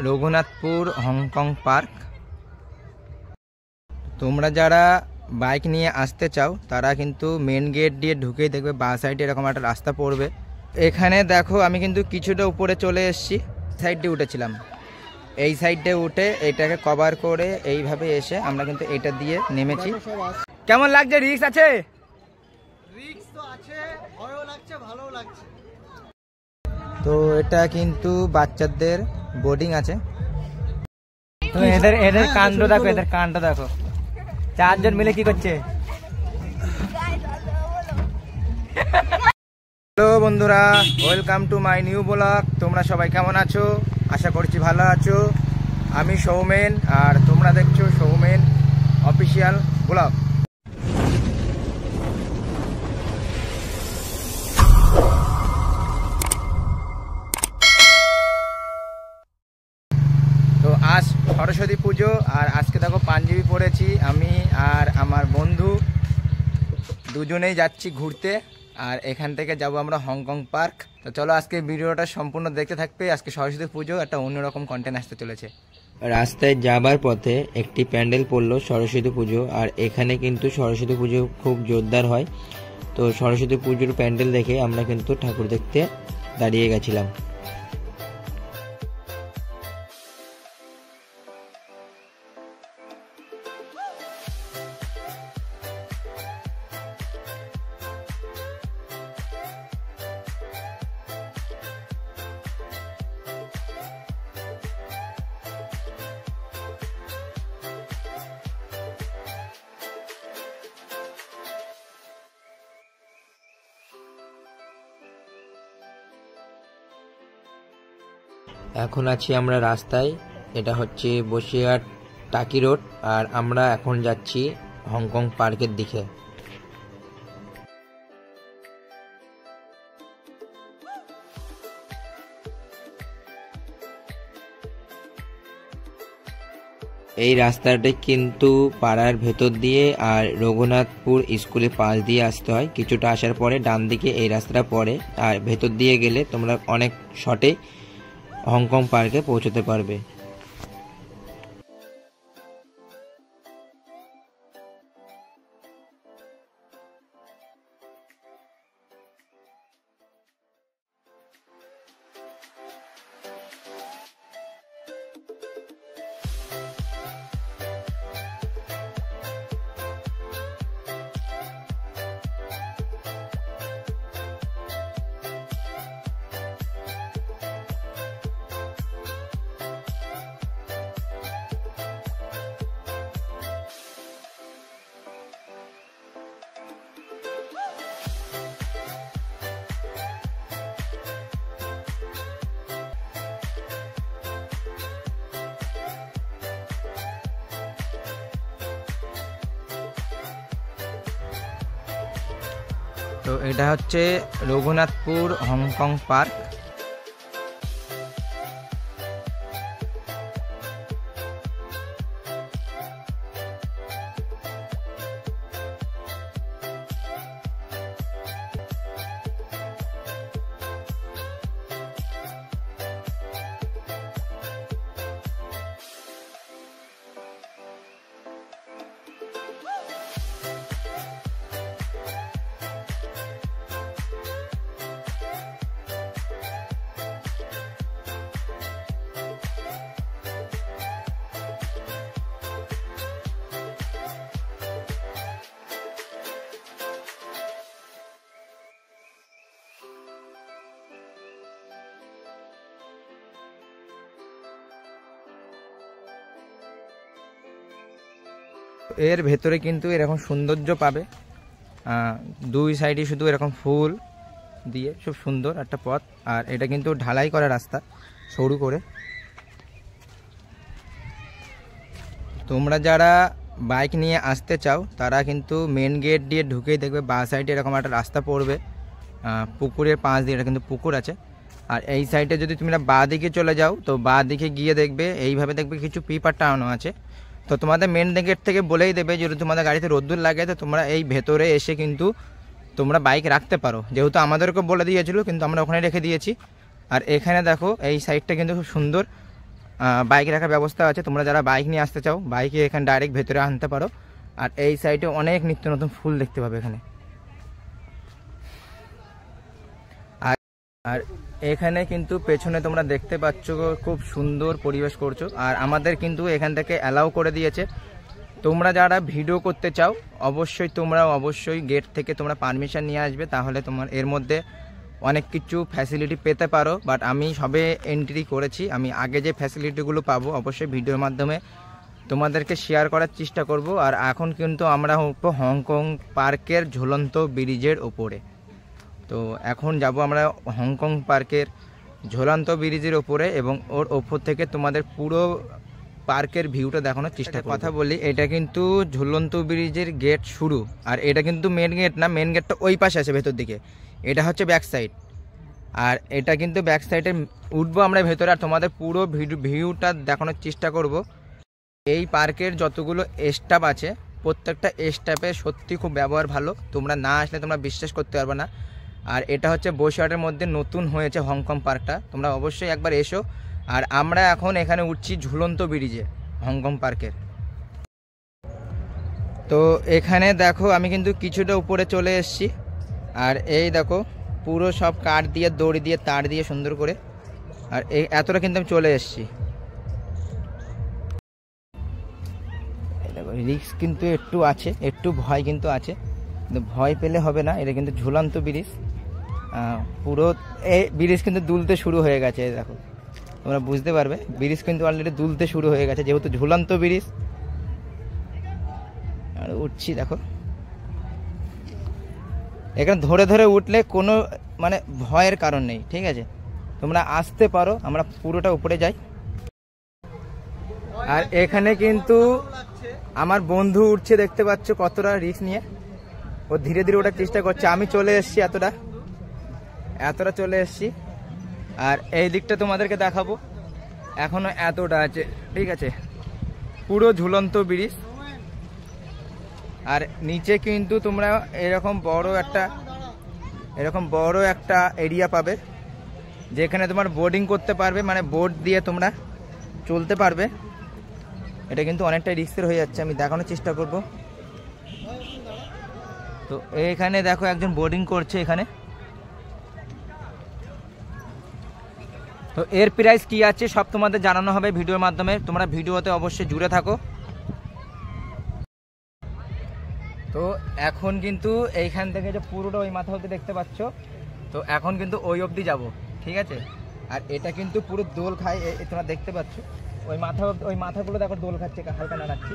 Raghunathpur Hong Kong park. তোমরা যারা bike নিয়ে আসতে চাও তারা কিন্তু মেন গেট দিয়ে ঢুকেই দেখবে বাঁ সাইডে এরকম একটা রাস্তা পড়বে। এখানে দেখো আমি কিন্তু কিছুটা উপরে চলে এসেছি, সাইডে উঠেছিলাম, এই সাইডে উঠে এইটাকে কভার করে এইভাবে এসে আমরা কিন্তু এটা দিয়ে নেমেছি। কেমন লাগছে? রিস্ক আছে? রিস্ক তো আছে, ভয়ও লাগছে, ভালোও লাগছে। তো এটা কিন্তু বাচ্চাদের বোর্ডিং আছে। তো এদের কাণ্ড দেখো, এদের কাণ্ড দেখো, চারজন মিলে কি করছে। হ্যালো বন্ধুরা, welcome to my new blog. তোমরা সবাই কেমন আছো? আশা করছি ভালো আছো। আমি সৌমেন আর তোমরা দেখছো সৌমেন অফিসিয়াল ব্লগ। তো আজ সরস্বতী পুজো আর আজকে দেখো পাঞ্জাবি পরেছি আমি আর আমার বন্ধু, দুজনেই যাচ্ছি ঘুরতে। আর এখান থেকে যাব আমরা হংকং পার্ক। তো চলো আজকে ভিডিওটা সম্পূর্ণ দেখতে থাকবে। আজকে সরস্বতী পুজো একটা অন্যরকম কন্টেন্ট আসতে চলেছে। রাস্তায় যাবার পথে একটি প্যান্ডেল পড়লো সরস্বতী পুজো, আর এখানে কিন্তু সরস্বতী পুজো খুব জোরদার হয়। তো সরস্বতী পুজোর প্যান্ডেল দেখে আমরা কিন্তু ঠাকুর দেখতে দাঁড়িয়ে গেছিলাম। এখন আছি আমরা রাস্তায়, এটা হচ্ছে বসিরহাট টাকি রোড, আর আমরা এখন যাচ্ছি হংকং পার্কের দিকে। এই রাস্তাটা কিন্তু পাড়ার ভেতর দিয়ে আর রঘুনাথপুর স্কুলের পাশ দিয়ে আসতে হয়। কিছুটা আসার পরে ডান দিকে এই রাস্তাটা পড়ে, আর ভেতর দিয়ে গেলে তোমরা অনেক শর্টে হংকং পার্কে পৌঁছতে পারবে। তো এটা হচ্ছে রঘুনাথপুর হংকং পার্ক। এর ভেতরে কিন্তু এরকম সৌন্দর্য পাবে, দুই সাইডে শুধু এরকম ফুল দিয়ে খুব সুন্দর একটা পথ। আর এটা কিন্তু ঢালাই করা রাস্তা, সরু করে। তোমরা যারা বাইক নিয়ে আসতে চাও তারা কিন্তু মেন গেট দিয়ে ঢুকেই দেখবে বাঁ সাইডে এরকম একটা রাস্তা পড়বে, পুকুরের পাশ দিয়ে, এটা কিন্তু পুকুর আছে। আর এই সাইডে যদি তোমরা বাঁ দিকে চলে যাও তো বাঁ দিকে গিয়ে দেখবে এইভাবে দেখবে কিছু পিপার টানানো আছে। তো তোমাদের মেন গেট থেকে বলেই দেবে যদি তোমাদের গাড়িতে রোদ্দুর লাগে তো তোমরা এই ভেতরে এসে কিন্তু তোমরা বাইক রাখতে পারো, যেহেতু আমাদেরকে বলে দিয়েছিল কিন্তু আমরা ওখানে রেখে দিয়েছি। আর এখানে দেখো এই সাইডটা কিন্তু খুব সুন্দর বাইক রাখার ব্যবস্থা আছে, তোমরা যারা বাইক নিয়ে আসতে চাও বাইকে এখানে ডাইরেক্ট ভেতরে আনতে পারো। আর এই সাইডে অনেক নিত্য নতুন ফুল দেখতে পাবে এখানে। আর এখানে কিন্তু পেছনে তোমরা দেখতে পাচ্ছ খুব সুন্দর পরিবেশ করছো। আর আমাদের কিন্তু এখান থেকে অ্যালাউ করে দিয়েছে, তোমরা যারা ভিডিও করতে চাও অবশ্যই গেট থেকে তোমরা পারমিশন নিয়ে আসবে, তাহলে তোমার এর মধ্যে অনেক কিছু ফ্যাসিলিটি পেতে পারো। বাট আমি সবে এন্ট্রি করেছি, আমি আগে যে ফ্যাসিলিটিগুলো পাবো অবশ্যই ভিডিওর মাধ্যমে তোমাদেরকে শেয়ার করার চেষ্টা করব। আর এখন কিন্তু আমরা হংকং পার্কের ঝুলন্ত ব্রিজের ওপরে, তো এখন যাব আমরা হংকং পার্কের ঝুলন্ত ব্রিজের ওপরে এবং ওর ওপর থেকে তোমাদের পুরো পার্কের ভিউটা দেখানোর চেষ্টা করব। কথা বলি, এটা কিন্তু ঝুলন্ত ব্রিজের গেট শুরু, আর এটা কিন্তু মেন গেট না, মেন গেটটা ওই পাশে আছে ভেতর দিকে, এটা হচ্ছে ব্যাক সাইড। আর এটা কিন্তু ব্যাক সাইডে উঠবো আমরা ভেতরে, আর তোমাদের পুরো ভিউটা দেখানোর চেষ্টা করব। এই পার্কের যতগুলো স্টাফ আছে প্রত্যেকটা স্টাফের সত্যি খুব ব্যবহার ভালো, তোমরা না আসলে তোমরা বিশ্বাস করতে পারবে না। আর এটা হচ্ছে বসিরহাটের মধ্যে নতুন হয়েছে হংকং পার্কটা, তোমরা অবশ্যই একবার এসো। আর আমরা এখন এখানে উঠছি ঝুলন্ত ব্রিজে হংকং পার্কের। তো এখানে দেখো আমি কিন্তু কিছুটা উপরে চলে এসেছি, আর এই দেখো পুরো সব কাঠ দিয়ে দড়ি দিয়ে তার দিয়ে সুন্দর করে, আর এই এতটা কিন্তু আমি চলে এসেছি। দেখো রিস্ক কিন্তু একটু আছে, একটু ভয় কিন্তু আছে, কিন্তু ভয় পেলে হবে না, এটা কিন্তু ঝুলন্ত ব্রিজ। পুরো এই ব্রিজ কিন্তু দুলতে শুরু হয়ে গেছে, দেখো তোমরা বুঝতে পারবে ব্রিজ কিন্তু অলরেডি দুলতে শুরু হয়ে গেছে, যেহেতু ঝুলন্ত ব্রিজ। আর উঠছি দেখো, এখানে ধরে ধরে উঠলে কোনো মানে ভয়ের কারণ নেই, ঠিক আছে, তোমরা আসতে পারো। আমরা পুরোটা উপরে যাই। আর এখানে কিন্তু আমার বন্ধু উঠছে, দেখতে পাচ্ছ কতটা রিস্ক নিয়ে, ও ধীরে ধীরে ওঠার চেষ্টা করছে। আমি চলে এসেছি এতটা চলে এসেছি। আর এই দিকটা তোমাদেরকে দেখাবো, এখনো এতটা আছে, ঠিক আছে, পুরো ঝুলন্ত ব্রিজ। আর নিচে কিন্তু তোমরা এরকম বড় একটা এরিয়া পাবে, যেখানে তোমার বোর্ডিং করতে পারবে, মানে বোট দিয়ে তোমরা চলতে পারবে। এটা কিন্তু অনেকটা রিস্কের হয়ে যাচ্ছে, আমি দেখানোর চেষ্টা করব। তো এখানে দেখো একজন বোর্ডিং করছে এখানে। তো এর প্রাইস কি আছে সব তোমাদের জানানো হবে ভিডিওর মাধ্যমে, তোমরা ভিডিওতে অবশ্যই জুড়ে থাকো। তো এখন কিন্তু এইখান থেকে যে পুরোটা ওই মাথা অবধি দেখতে পাচ্ছ, তো এখন কিন্তু ওই অবধি যাব, ঠিক আছে। আর এটা কিন্তু পুরো দোল খায়, তোমরা দেখতে পাচ্ছ ওই মাথাগুলো দেখো দোল খাচ্ছে, হালকা নাড়াচ্ছি।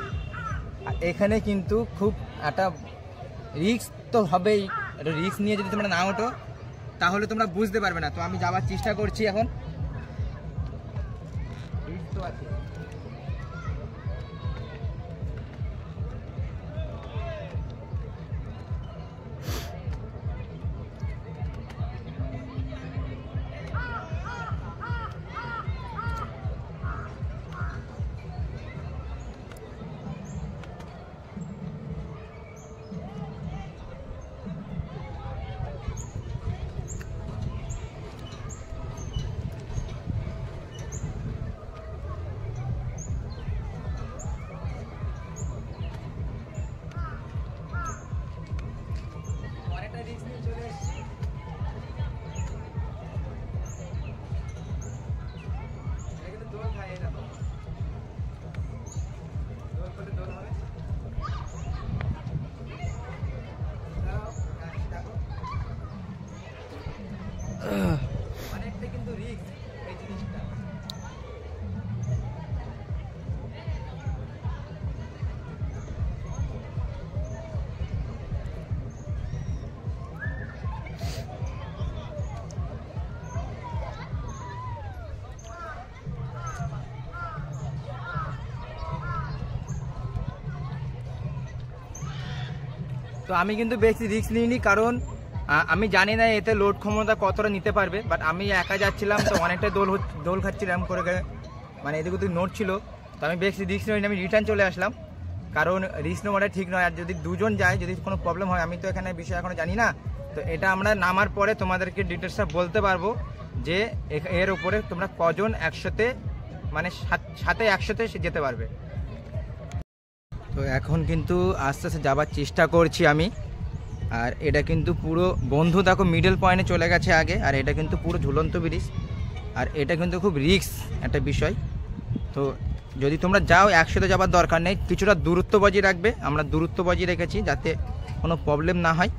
আর এখানে কিন্তু খুব একটা রিস্ক তো হবেই, একটা রিস্ক নিয়ে যদি তোমরা না ওঠো তাহলে তোমরা বুঝতে পারবে না। তো আমি যাওয়ার চেষ্টা করছি এখন, রিস্ক তো আছে। অনেকটা কিন্তু রিস্ক এই জিনিসটা। তো আমি কিন্তু বেশি রিস্ক নিইনি, কারণ আমি জানি না এতে লোড ক্ষমতা কতটা নিতে পারবে। বাট আমি একা যাচ্ছিলাম, তো অনেকটা দোল খাচ্ছিলাম করে, মানে এদিকে তো নোট ছিল, তো আমি বেশি রিস্ক নিইনি, আমি রিটার্ন চলে আসলাম। কারণ রিস্ক নেওয়াটা ঠিক নয়। আর যদি দুজন যায়, যদি কোনো প্রবলেম হয়, আমি তো এখানে বিষয় এখনো জানি না, তো এটা আমরা নামার পরে তোমাদেরকে ডিটেলসটা বলতে পারবো যে এর উপরে তোমরা কজন একসাথে মানে সাথে একসাথে সে যেতে পারবে। তো এখন কিন্তু আস্তে আস্তে যাবার চেষ্টা করছি আমি। আর এটা কিন্তু পুরো বন্ধু দেখো মিডল পয়েন্টে চলে গেছে আগে, আর এটা কিন্তু পুরো ঝুলন্ত ব্রিজ, আর এটা কিন্তু খুব রিস্ক একটা বিষয়। তো যদি তোমরা যাও একসাথে যাবার দরকার নেই, কিছুটা দূরত্ব বজিয়ে রাখবে, আমরা দূরত্ব বজিয়ে রেখেছি যাতে কোনো প্রবলেম না হয়।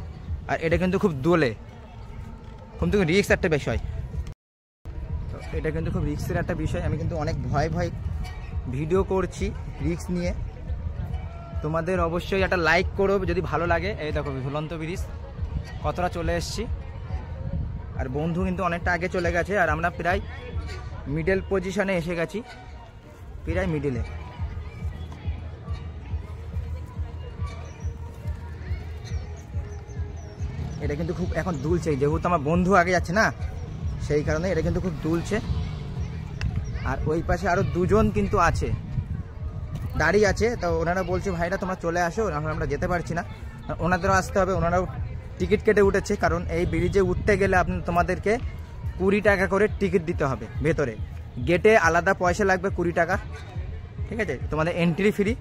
আর এটা কিন্তু খুব দোলে, খুব রিস্ক একটা বিষয়। তো এটা কিন্তু খুব রিস্কের একটা বিষয়, আমি কিন্তু অনেক ভয় ভিডিও করছি রিস্ক নিয়ে। তোমাদের অবশ্যই একটা লাইক করো যদি ভালো লাগে। এই দেখো ঝুলন্ত ব্রিজ কতটা চলে এসেছি, আর বন্ধু কিন্তু অনেকটা আগে চলে গেছে, আর আমরা প্রায় মিডল পজিশনে এসে গেছি, প্রায় মিডলে। এটা কিন্তু খুব এখন দুলছে, যেহেতু আমার বন্ধু আগে যাচ্ছে না, সেই কারণে এটা কিন্তু খুব দুলছে। আর ওই পাশে আরও দুজন কিন্তু আছে, দাঁড়িয়ে আছে। তো ওনারা বলছে ভাইরা তোমরা চলে আসো, এখন আমরা যেতে পারছি না, ওনাদেরও আসতে হবে। ওনারাও টিকিট কেটে উঠেছে, কারণ এই ব্রিজে উঠতে গেলে তোমাদেরকে 20 টাকা করে টিকিট দিতে হবে। ভেতরে গেটে আলাদা পয়সা লাগবে 20 টাকা, ঠিক আছে, তোমাদের এন্ট্রি ফ্রি।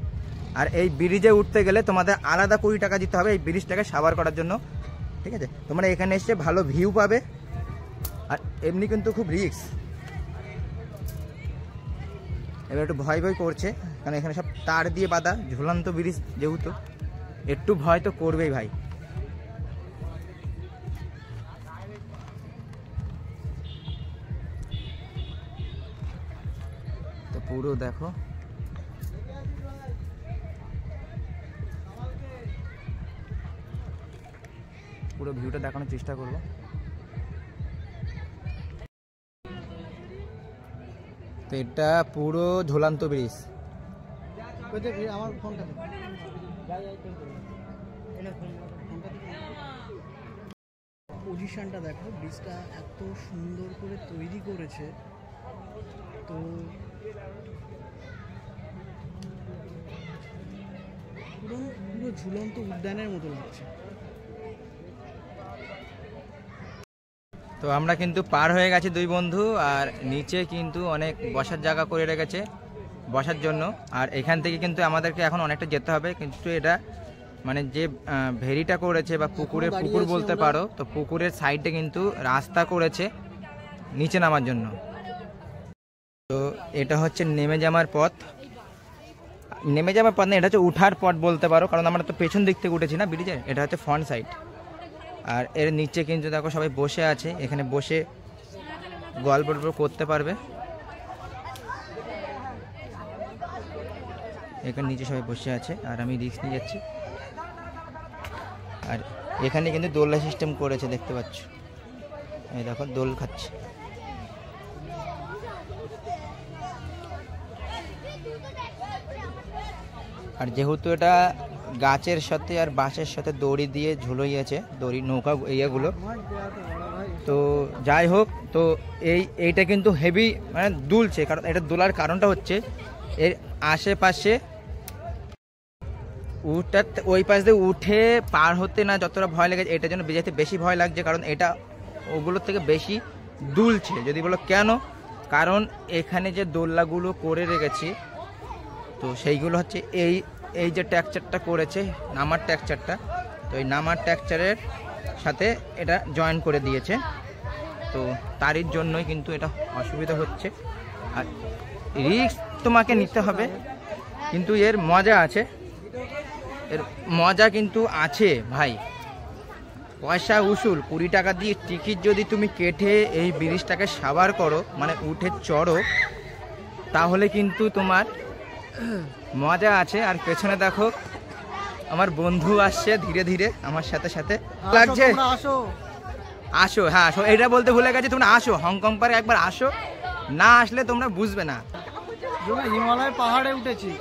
আর এই ব্রিজে উঠতে গেলে তোমাদের আলাদা 20 টাকা দিতে হবে এই ব্রিজটাকে সাবার করার জন্য, ঠিক আছে। তোমরা এখানে এসে ভালো ভিউ পাবে, আর এমনি কিন্তু খুব রিস্ক। এবার একটু ভয় করছে, কারণ এখানে সব তার দিয়ে বাঁধা, ঝুলন্ত ব্রিজ যেহেতু একটু ভয় তো করবেই ভাই। তো পুরো দেখো পুরো ভিউটা দেখানোর চেষ্টা করবো। তো এটা পুরো ঝুলন্ত ব্রিজ। আমার ফোনটা পজিশনটা দেখো, ব্রিজটা এত সুন্দর করে তৈরি করেছে। তো পুরো পুরো ঝুলন্ত উদ্যানের মতো লাগছে। তো আমরা কিন্তু পার হয়ে গেছি দুই বন্ধু, আর নিচে কিন্তু অনেক বসার জায়গা করে রেখেছে বসার জন্য। আর এখান থেকে কিন্তু আমাদেরকে এখন অনেকটা যেতে হবে, কিন্তু এটা মানে যে ভেরিটা করেছে বা পুকুর বলতে পারো, তো পুকুরের সাইডে কিন্তু রাস্তা করেছে নিচে নামার জন্য। তো এটা হচ্ছে নেমে যাওয়ার পথ, না, এটা হচ্ছে উঠার পথ বলতে পারো, কারণ আমরা তো পেছন দিক থেকে উঠেছি না ব্রিজের, এটা হচ্ছে ফ্রন্ট সাইড। আর এর নিচে কিন্তু দেখো সবাই বসে আছে, এখানে বসে গল্প করতে পারবে। এখানে নিচে সবাই বসে আছে, আর আমি রিস্ক নিয়ে যাচ্ছি। আর এখানে কিন্তু দোলনা সিস্টেম করেছে, দেখতে পাচ্ছ, এই দেখো দোল খাচ্ছে। আর যেহেতু এটা গাছের সাথে আর বাঁশের সাথে দড়ি দিয়ে ঝুলিয়েছে, দড়ি নৌকা ইয়েগুলো, তো যাই হোক, তো এইটা কিন্তু হেভি মানে দুলছে। কারণ এটা দোলার কারণটা হচ্ছে এর আশেপাশে ওই পাশ দিয়ে উঠে পার হতে না যতটা ভয় লেগেছে, এটার জন্য যেতে বেশি ভয় লাগছে, কারণ এটা ওগুলোর থেকে বেশি দুলছে। যদি বলো কেন, কারণ এখানে যে দোলনাগুলো করে রেখেছি, তো সেইগুলো হচ্ছে এই যে টেক্সচারটা করেছে, নামার টেক্সচারটা, তো এই নামার টেক্সচারের সাথে এটা জয়েন করে দিয়েছে। তো তারই জন্যই কিন্তু এটা অসুবিধা হচ্ছে। আর রিস্ক তোমাকে নিতে হবে, কিন্তু এর মজা আছে, এর মজা কিন্তু আছে ভাই। পয়সা উসুল, 20 টাকা দিয়ে টিকিট যদি তুমি কেটে এই ব্রিজটাকে সাবার করো, মানে উঠে চড়ো, তাহলে কিন্তু তোমার মজা আছে। আর পেছনে দেখো আমার বন্ধু আসছে ধীরে ধীরে আমার সাথে সাথে, লাগছে। আসো, হ্যাঁ এটা বলতে ভুলে গেছি, তোমরা আসো হংকং পার্কে একবার আসো, না আসলে তোমরা বুঝবে না। হিমালয় পাহাড়ে উঠেছি,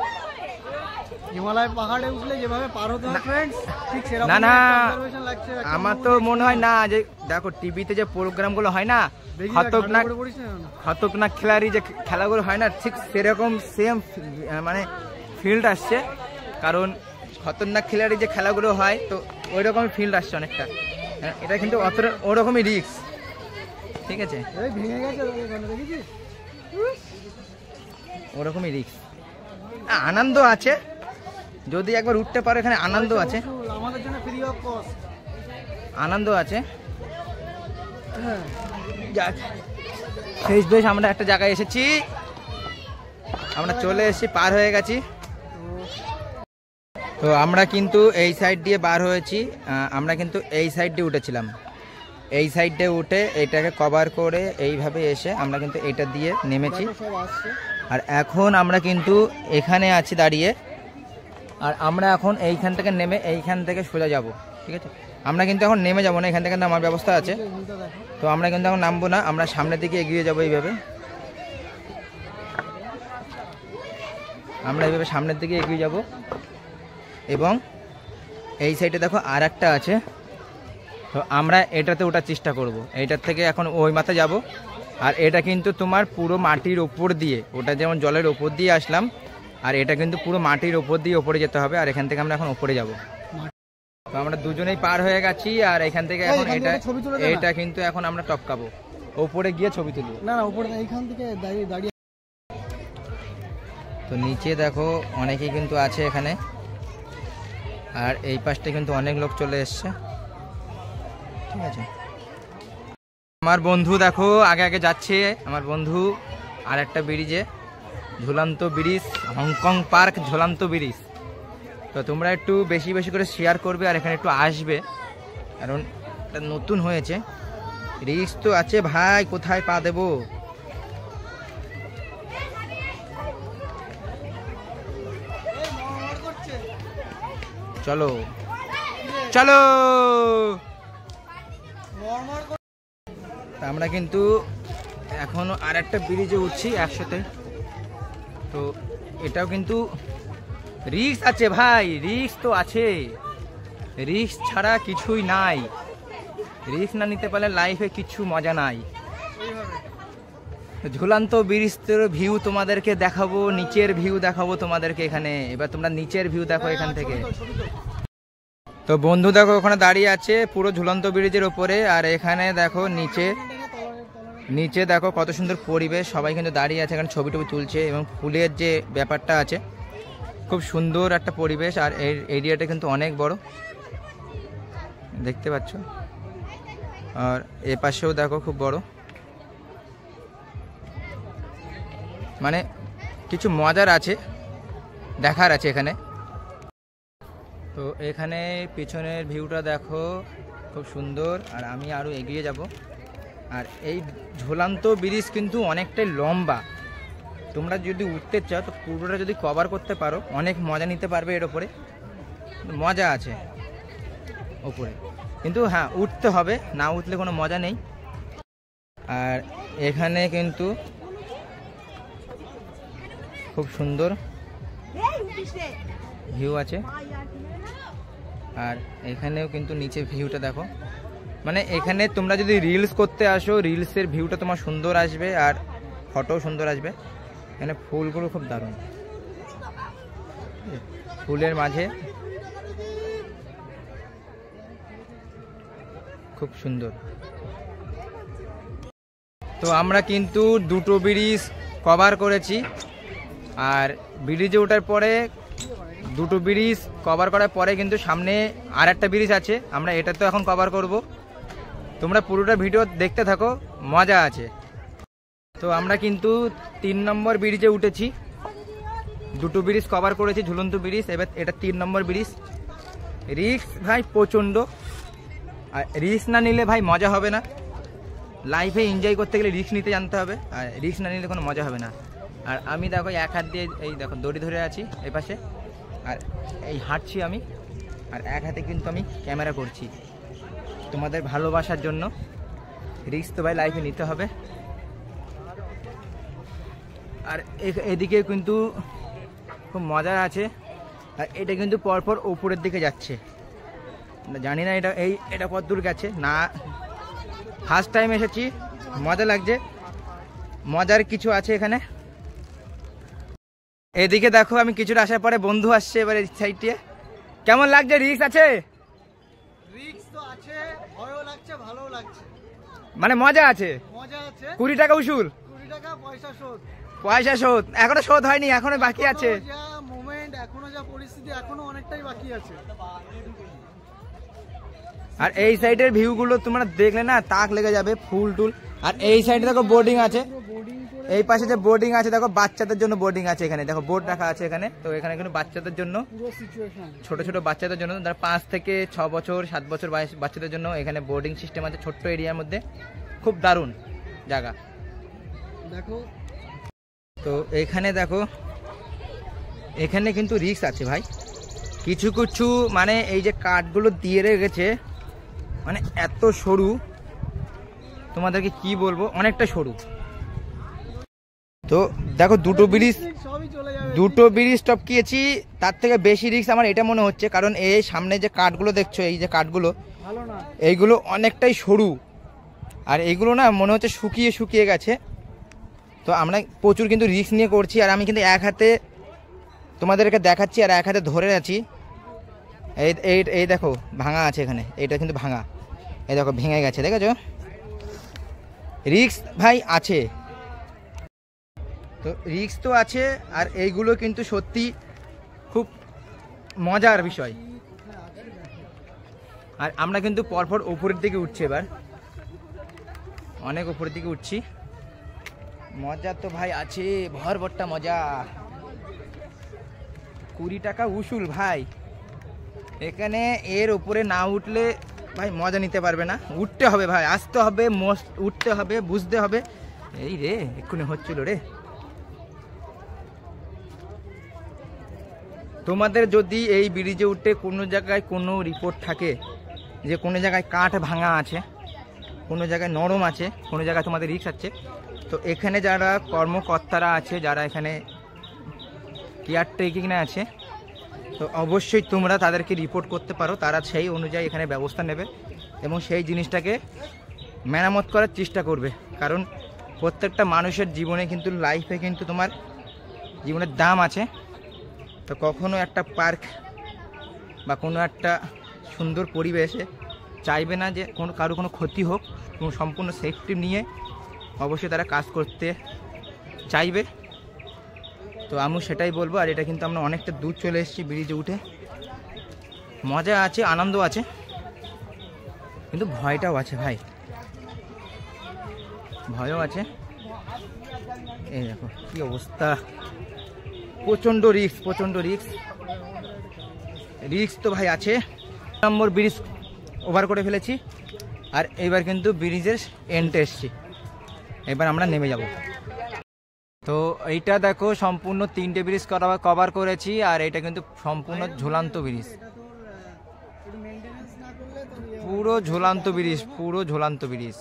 হিমালয় পাহাড়ে উঠলে যেভাবে পার হতে হয় ফ্রেন্ডস, ঠিক সেরকম না না, লাগছে। আমার তো মনে হয় না, যে দেখো টিভিতে যে প্রোগ্রামগুলো হয় না, খতরনাক খিলাড়ি যে খেলাগুলো হয় না, ঠিক সেরকম সেম মানে ফিল্ড আসছে। কারণ খতরনাক খিলাড়ি যে খেলাগুলো হয়, তো ওই রকমই ফিল্ড আসছে অনেকটা। এটা কিন্তু ওরকমই রিস্ক, ঠিক আছে। ওরকমই রিস্ক। আনন্দ আছে, যদি একবার উঠতে পারো এখানে আনন্দ আছে, আমাদের জন্য ফ্রি অফ কস্ট আনন্দ আছে। শেষ বেশ আমরা একটা জায়গায় এসেছি, আমরা চলে এসেছি, পার হয়ে গেছি। তো আমরা কিন্তু এই সাইড দিয়ে বার হয়েছি, আমরা কিন্তু এই সাইড দিয়ে উঠেছিলাম, এই সাইড দিয়ে উঠে এইটাকে কভার করে এইভাবে এসে আমরা কিন্তু এইটা দিয়ে নেমেছি। আর এখন আমরা কিন্তু এখানে আছি দাঁড়িয়ে, আর আমরা এখন এইখান থেকে নেমে এইখান থেকে সোজা যাব, ঠিক আছে? আমরা কিন্তু এখন নেমে যাবো না, এখান থেকে নামার ব্যবস্থা আছে, তো আমরা কিন্তু এখন নামবো না, আমরা সামনের দিকে এগিয়ে যাবো এইভাবে, আমরা এইভাবে সামনের দিকে এগিয়ে যাব। এবং এই সাইডে দেখো আর একটা আছে, তো আমরা এটাতে ওঠার চেষ্টা করব, এইটার থেকে এখন ওই মাথায় যাব। আর এটা কিন্তু তোমার পুরো মাটির ওপর দিয়ে, ওটা যেমন জলের ওপর দিয়ে আসলাম, আর এটা কিন্তু পুরো মাটির ওপর দিয়ে ওপরে যেতে হবে, আর এখান থেকে আমরা এখন ওপরে যাব। তো আমরা দুজনেই পার হয়ে গেছি, আর এখান থেকে এখন এটা কিন্তু এখন আমরা টপকাবো, ওপরে গিয়ে ছবি তুলবো। না উপরে এইখান থেকে দাঁড়িয়ে। তো নিচে দেখো অনেকেই কিন্তু আছে এখানে, আর এই পাশটা কিন্তু অনেক লোক চলে এসছে, ঠিক আছে? আমার বন্ধু দেখো আগে আগে যাচ্ছে, আমার বন্ধু আর একটা ব্রিজে, ঝুলন্ত ব্রিজ, হংকং পার্ক ঝুলন্ত ব্রিজ। তো তোমরা একটু বেশি বেশি করে শেয়ার করবে, আর এখানে একটু আসবে, কারণ এটা নতুন হয়েছে, রিস্ক তো আছে ভাই, কোথায় পা দেবো। চলো চলো, আমরা কিন্তু এখন আর একটা ব্রিজে উঠছি একসাথে। তো এটাও কিন্তু রিস্ক আছে ভাই, রিস্ক তো আছে, রিস্ক ছাড়া কিছুই নাই, রিস্ক না নিতে পারলে লাইফে কিছু মজা নাই। ঝুলন্ত ব্রিজের ভিউ তোমাদেরকে দেখাবো, নিচের ভিউ দেখাবো তোমাদেরকে এখানে, এবার তোমরা নিচের ভিউ দেখো এখান থেকে। তো বন্ধু দেখো ওখানে দাঁড়িয়ে আছে পুরো ঝুলন্ত ব্রিজের ওপরে, আর এখানে দেখো নিচে দেখো কত সুন্দর পরিবেশ, সবাই কিন্তু দাঁড়িয়ে আছে এখানে ছবি টবি তুলছে, এবং ফুলের যে ব্যাপারটা আছে খুব সুন্দর একটা পরিবেশ। আর এই এরিয়াটা কিন্তু অনেক বড়, দেখতে পাচ্ছ, আর এ পাশেও দেখো খুব বড়, মানে কিছু মজার আছে, দেখার আছে এখানে। তো এখানে পিছনের ভিউটা দেখো খুব সুন্দর, আর আমি আরও এগিয়ে যাব। আর এই ঝুলন্ত ব্রিজ কিন্তু অনেকটাই লম্বা, তোমরা যদি উঠতে চাও তো পুরোটা যদি কভার করতে পারো অনেক মজা নিতে পারবে, এর ওপরে মজা আছে ওপরে, কিন্তু হ্যাঁ উঠতে হবে, না উঠলে কোনো মজা নেই। আর এখানে কিন্তু খুব সুন্দর ভিউ আছে, আর এখানেও কিন্তু নিচে ভিউটা দেখো, মানে এখানে তোমরা যদি রিলস করতে আসো রিলসের ভিউটা তোমার সুন্দর আসবে, আর ফটোও সুন্দর আসবে। এখানে ফুলগুলো খুব দারুণ, ফুলের মাঝে খুব সুন্দর। তো আমরা কিন্তু দুটো ব্রিজ কভার করেছি, আর ব্রিজে ওঠার পরে দুটো ব্রিজ কভার করার পরে কিন্তু সামনে আর একটা ব্রিজ আছে, আমরা এটা তো এখন কভার করব, তোমরা পুরোটা ভিডিও দেখতে থাকো, মজা আছে। তো আমরা কিন্তু 3 নম্বর ব্রিজে উঠেছি, দুটো ব্রিজ কভার করেছি, ঝুলন্ত ব্রিজ, এবার এটা 3 নম্বর ব্রিজ। রিস্ক ভাই প্রচণ্ড, আর রিস্ক না নিলে ভাই মজা হবে না, লাইফে এনজয় করতে গেলে রিস্ক নিতে জানতে হবে, আর রিস্ক না নিলে কোনো মজা হবে না। আর আমি দেখো এক হাত দিয়ে এই দেখো দড়ি ধরে আছি এই পাশে, আর এই হাঁটছি আমি, আর এক হাতে কিন্তু আমি ক্যামেরা করছি তোমাদের ভালোবাসার জন্য। রিস্ক তো ভাই লাইফে নিতে হবে। আর এদিকে কিন্তু খুব মজা আছে, আর এটা কিন্তু পরপর উপরের দিকে যাচ্ছে, জানি না এটা কত দূর গেছে না, ফার্স্ট টাইম এসেছি, মজা লাগছে, মজার কিছু আছে এখানে। এদিকে দেখো আমি কিছুটা আসার পরে বন্ধু আসছে, এবার এই সাইডে কেমন লাগছে? রিস্ক আছে, রিস্ক তো আছে, ভয়ও লাগছে, ভালোও লাগছে, মানে মজা আছে, 20 টাকা উসুল, 20 টাকা পয়সা শোধ। পয়সা শোধ এখনো শোধ হয়নি, এখনো বাকি আছে। যা মোমেন্ট, এখনো যা পরিস্থিতি, এখনো অনেকটাই বাকি আছে। আর এই সাইডের ভিউ গুলো তোমরা দেখলে না তাক লেগে যাবে, ফুল টুল। আর এই সাইডে দেখো বোর্ডিং আছে, এই পাশে যে বোর্ডিং আছে দেখো বাচ্চাদের জন্য বোর্ডিং আছে এখানে, দেখো বোর্ড রাখা আছে এখানে। তো এখানে কিন্তু বাচ্চাদের জন্য, ছোট ছোট বাচ্চাদের জন্য, যারা 5 থেকে 6 বছর 7 বছর বয়স বাচ্চাদের জন্য এখানে বোর্ডিং সিস্টেম আছে ছোট্ট এরিয়ার মধ্যে। খুব দারুণ জায়গা দেখো। তো এখানে দেখো, এখানে কিন্তু রিস্ক আছে ভাই কিছু কিছু, মানে এই যে কাঠগুলো দিয়ে রেখেছে মানে এত সরু, তোমাদেরকে কি বলবো, অনেকটা সরু। তো দেখো দুটো ব্রিজ টপকিয়েছি, তার থেকে বেশি রিস্ক আমার এটা মনে হচ্ছে, কারণ এই সামনে যে কাঠগুলো দেখছো, এই যে কাঠগুলো এইগুলো অনেকটাই সরু, আর এইগুলো না মনে হচ্ছে শুকিয়ে শুকিয়ে গেছে। তো আমরা প্রচুর কিন্তু রিস্ক নিয়ে করছি, আর আমি কিন্তু এক হাতে তোমাদেরকে দেখাচ্ছি আর এক হাতে ধরে আছি। এই এই এই দেখো ভাঙা আছে এখানে, এইটা কিন্তু ভাঙা, এই দেখো ভেঙে গেছে, দেখেছো? রিস্ক ভাই আছে, তো রিস্ক তো আছে। আর এইগুলো কিন্তু সত্যি খুব মজার বিষয়। আর আমরা কিন্তু পরপর উপরের দিকে উঠছি, এবার অনেক উপরের দিকে উঠছি। মজা তো ভাই আছে, ভরভরটা মজা। 20 টাকা উসুল ভাই এখানে, এর উপরে না উঠলে ভাই মজা নিতে পারবে না। উঠতে হবে ভাই, আসতে হবে, উঠতে হবে, বুঝতে হবে। এই রে এক্ষুনি হচ্ছিল রে। তোমাদের যদি এই ব্রিজে উঠে কোনো জায়গায় কোনো রিপোর্ট থাকে যে কোনো জায়গায় কাঠ ভাঙা আছে, কোনো জায়গায় নরম আছে, কোনো জায়গায় তোমাদের রিস্ক আছে, তো এখানে যারা কর্মকর্তারা আছে, যারা এখানে কেয়ারটেকিংয়ে আছে, তো অবশ্যই তোমরা তাদেরকে রিপোর্ট করতে পারো। তারা সেই অনুযায়ী এখানে ব্যবস্থা নেবে এবং সেই জিনিসটাকে মেরামত করার চেষ্টা করবে। কারণ প্রত্যেকটা মানুষের জীবনে কিন্তু, লাইফে কিন্তু তোমার জীবনের দাম আছে। তো কখনো একটা পার্ক বা কোনো একটা সুন্দর পরিবেশে চাইবে না যে কারো কোনো ক্ষতি হোক, এবং সম্পূর্ণ সেফটি নিয়ে অবশ্যই তারা কাজ করতে চাইবে। তো আমি সেটাই বলবো। আর এটা কিন্তু আমরা অনেকটা দূর চলে এসেছি ব্রিজে উঠে, মজা আছে, আনন্দ আছে, কিন্তু ভয়টাও আছে ভাই, ভয়ও আছে। এই দেখো কি অবস্থা, প্রচণ্ড রিস্ক, প্রচণ্ড রিস্ক। রিস্ক তো ভাই আছে। নম্বর ব্রিজ ওভার করে ফেলেছি, আর এবার কিন্তু ব্রিজের এন্ডে এসছি, এবার আমরা নেমে যাব। তো এইটা দেখো সম্পূর্ণ 3টে ব্রিজ কভার করেছি, আর এটা কিন্তু সম্পূর্ণ ঝুলন্ত ব্রিজ, পুরো ঝুলন্ত ব্রিজ, পুরো ঝুলন্ত ব্রিজ।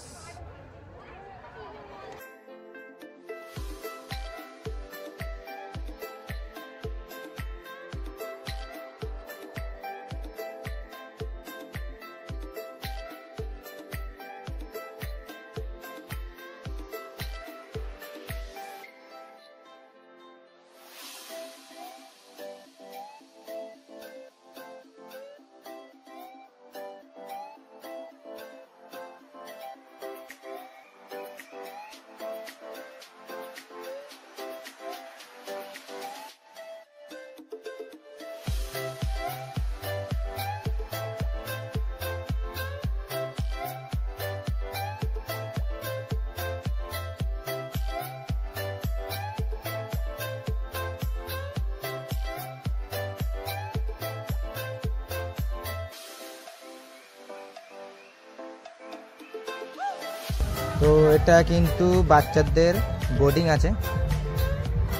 তো এটা কিন্তু বাচ্চাদের বোর্ডিং আছে,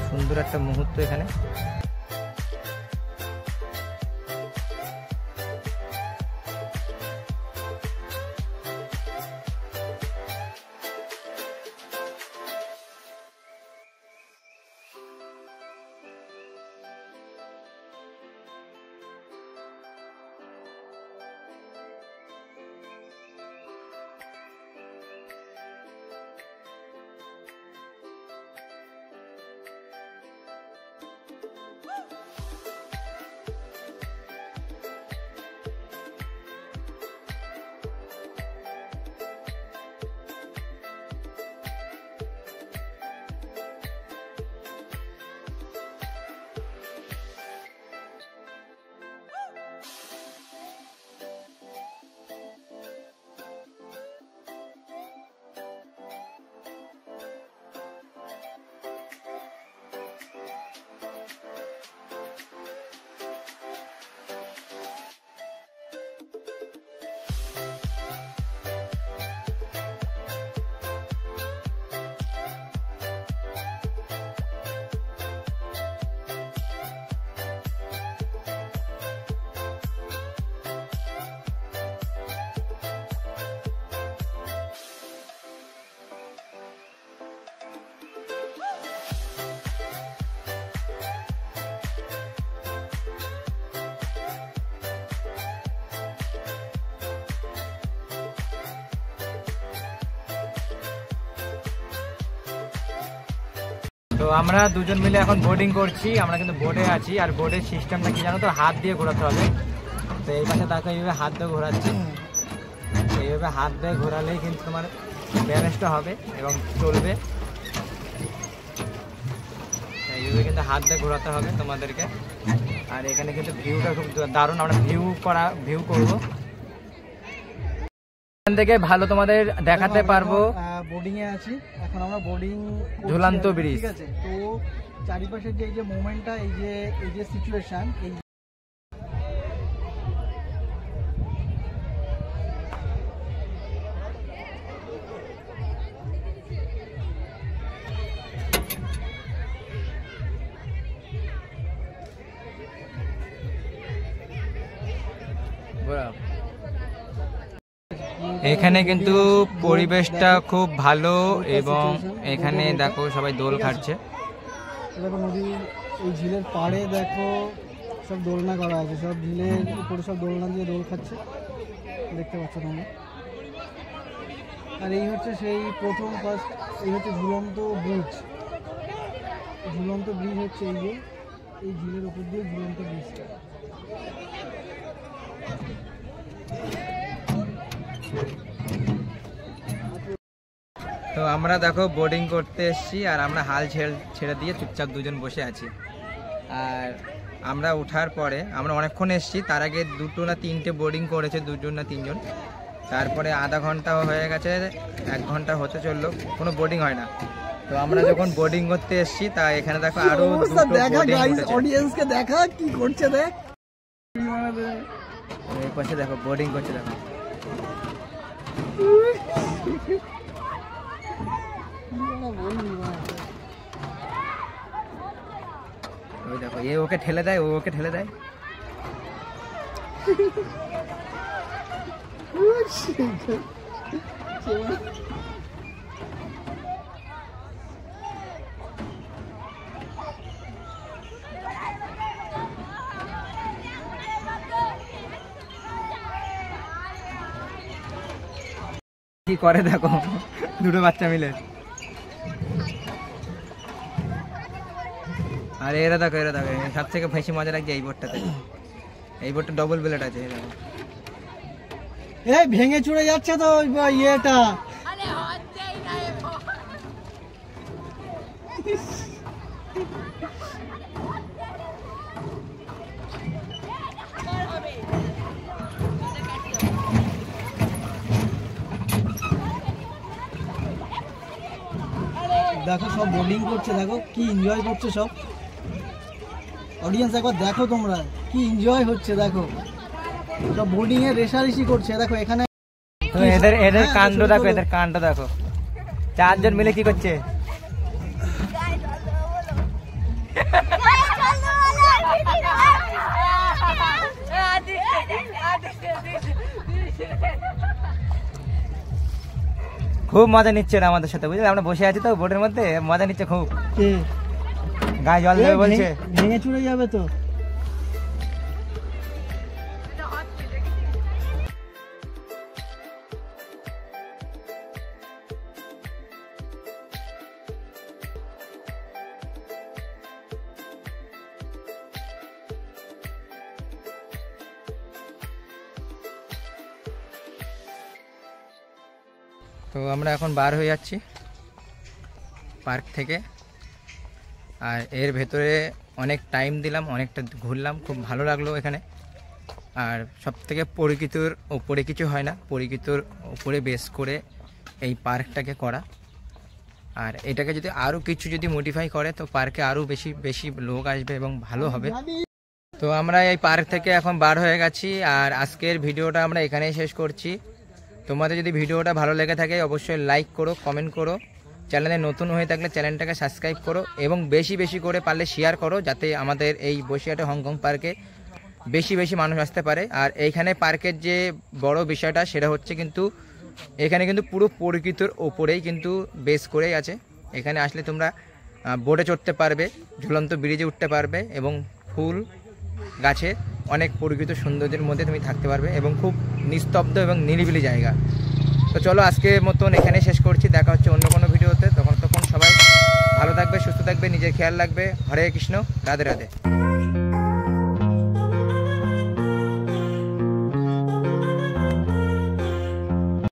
সুন্দর একটা মুহূর্ত এখানে। তো আমরা দুজন মিলে এখন বোর্ডিং করছি, আমরা কিন্তু বোর্ডে আছি। আর বোর্ডের সিস্টেমটা কি জানো তো, হাত দিয়ে ঘোরাতে হবে। তো এই পাশে তাকে এইভাবে হাত দিয়ে ঘোরাচ্ছি, এইভাবে হাত দিয়ে ঘোরালেই কিন্তু তোমার ব্যালেন্সটা হবে এবং চলবে। এইভাবে কিন্তু হাত দিয়ে ঘোরাতে হবে তোমাদেরকে। আর এখানে কিন্তু ভিউটা খুব দারুণ, আমরা ভিউ করবো এখান থেকে, ভালো তোমাদের দেখাতে পারবো। বোর্ডিং এ আছি এখন আমরা, বোর্ডিং ঝুলন্ত ব্রিজ, ঠিক আছে। তো চারিপাশের যে মোমেন্টটা, এই যে সিচুয়েশন, এই এখানে কিন্তু পরিবেশটা খুব ভালো এবং এখানে দেখো সবাই দোল খাচ্ছে। দেখো নদীর এই ঝিলের পাড়ে দেখো সব দোলনা করা আছে, সব ঝিলের উপরে সব দোলনা দিয়ে দোল খাচ্ছে, দেখতে পাচ্ছ তোমরা। আর এই হচ্ছে সেই প্রথম ফার্স্ট, এই হচ্ছে ঝুলন্ত ব্রিজ। ঝুলন্ত ব্রিজ হচ্ছে এই ঝিলের উপর দিয়ে ঝুলন্ত ব্রিজটা। তো আমরা দেখো বোর্ডিং করতে এসেছি, আর আমরা হাল ছেড়ে দিয়ে চুপচাপ দুজন বসে আছি। আর আমরা ওঠার পরে আমরা অনেকক্ষণ এসেছি, তার আগে 2 না 3টে বোর্ডিং করেছে, 2 না 3 জন। তারপরে আধা ঘন্টা হয়ে গেছে, 1 ঘন্টা হতে চললো, কোনো বোর্ডিং হয় না। তো আমরা যখন বোর্ডিং করতে এসেছি, তা এখানে দেখো আরো অডিয়েন্সকে দেখা কি করছে, দেখ এই পাশে দেখো বোর্ডিং করছে, দেখো ওই দেখো, এ ওকে ঠেলে দেয়, ও ওকে ঠেলে দেয়। কি করে দেখো, দুটো বাচ্চা মিলে। আর এরা দেখো সব থেকে বেশি মজা লাগছে এই বোর্ডটাতে। এই বোর্ডটা ডবল ব্লেড আছে। এই ভেঙে চুড়ে যাচ্ছে তো ইয়েটা। দেখো সব বোর্ডিং করছে, দেখো কি এনজয় করছে সব অডিয়েন্স। একবার দেখো তোমরা কি এনজয় হচ্ছে, দেখো সব বোর্ডিং এ রেশারেশি করছে। দেখো এখানে এদের কাণ্ড দেখো, এদের কাণ্ড দেখো, 4 জন মিলে কি করছে। খুব মজা নিচ্ছে ওরা আমাদের সাথে, বুঝলে। আমরা বসে আছি তো বোটের মধ্যে, মজা নিচ্ছে খুব। গায়ে জল দেবে বলছে, ভেঙে চুড়ে যাবে তো। তো আমরা এখন বার হয়ে যাচ্ছি পার্ক থেকে। আর এর ভেতরে অনেক টাইম দিলাম, অনেকটা ঘুরলাম, খুব ভালো লাগলো এখানে। আর সব থেকে পরিচিতর ওপরে কিছু হয় না, পরিচিতর ওপরে বেস করে এই পার্কটাকে করা। আর এটাকে যদি আরও কিছু যদি মডিফাই করে, তো পার্কে আরও বেশি বেশি লোক আসবে এবং ভালো হবে। তো আমরা এই পার্ক থেকে এখন বার হয়ে গেছি। আর আজকের ভিডিওটা আমরা এখানেই শেষ করছি। তোমাদের যদি ভিডিওটা ভালো লেগে থাকে অবশ্যই লাইক করো, কমেন্ট করো। চ্যানেলে নতুন হয়ে থাকলে চ্যানেলটাকে সাবস্ক্রাইব করো এবং বেশি বেশি করে পারলে শেয়ার করো, যাতে আমাদের এই বসিরহাটে হংকং পার্কে বেশি বেশি মানুষ আসতে পারে। আর এইখানে পার্কের যে বড় বিষয়টা সেটা হচ্ছে কিন্তু এখানে কিন্তু পুরো প্রকৃতির ওপরেই কিন্তু বেস করেই আছে। এখানে আসলে তোমরা বোটে চড়তে পারবে, ঝুলন্ত ব্রিজে উঠতে পারবে এবং ফুল গাছে অনেক প্রকৃত সৌন্দর্যের মধ্যে তুমি থাকতে পারবে এবং খুব নিস্তব্ধ এবং নিরিবিলি জায়গা। তো চলো আজকের মতন এখানে শেষ করছি, দেখা হচ্ছে অন্য কোনো ভিডিওতে। তখন সবাই ভালো থাকবে, সুস্থ থাকবে, নিজের খেয়াল রাখবে। হরে কৃষ্ণ, রাধে রাধে।